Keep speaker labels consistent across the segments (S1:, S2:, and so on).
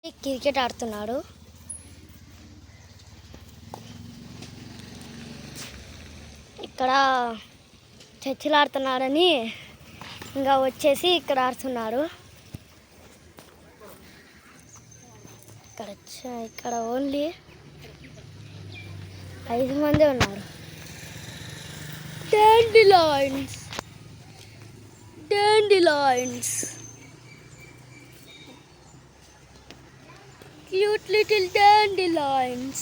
S1: Cricket ఆడుతున్నాడు. ఇక్కడ చర్చిలు ఆడుతున్నాడని ఇంకా వచ్చేసి ఇక్కడ ఆడుతున్నారు. ఇక్కడ ఓన్లీ 5 మంది ఉన్నారు. డాండిలాయిన్స్ cute little dandelions.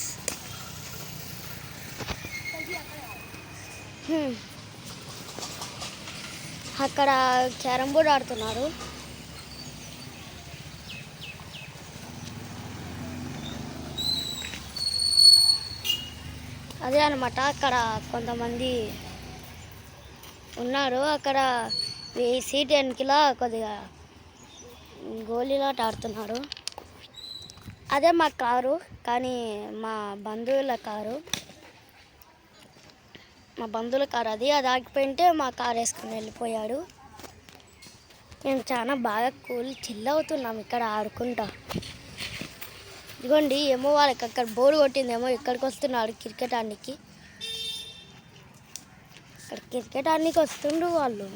S1: అక్కడ క్యారమ్ బోర్డ్ ఆడుతున్నారు. అదే అనమాట, అక్కడ కొంతమంది ఉన్నారు. అక్కడ సీట్ వెనకలా కొద్దిగా గోళీలాట ఆడుతున్నారు. అదే మా కారు, కానీ మా బంధువుల కారు అది ఆగిపోయింటే మా కారు వేసుకుని వెళ్ళిపోయాడు. మేము చాలా బాగా చిల్ అవుతున్నాం ఇక్కడ ఆడుకుంటా. ఇదిగోండి, ఏమో వాళ్ళకి అక్కడ బోర్డు కొట్టిందేమో ఇక్కడికి వస్తున్నాడు క్రికెట్ ఆడడానికి. ఇక్కడ క్రికెట్ ఆడడానికి వస్తుండ్రు వాళ్ళు.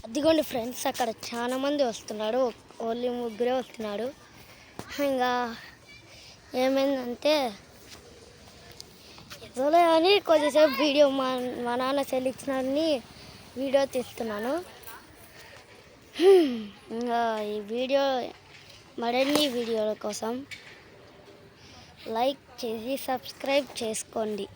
S1: అదిగోండి ఫ్రెండ్స్, అక్కడ చాలా మంది వస్తున్నారు. ఓన్లీ 3 వస్తున్నారు. ఇంకా ఏమైందంటే ఏదోలే అని కొద్దిసేపు వీడియో మా నాన్న సెలెక్షన్ని వీడియో తీస్తున్నాను. ఇంకా ఈ వీడియో మరిన్ని వీడియోల కోసం లైక్ చేసి సబ్స్క్రైబ్ చేసుకోండి.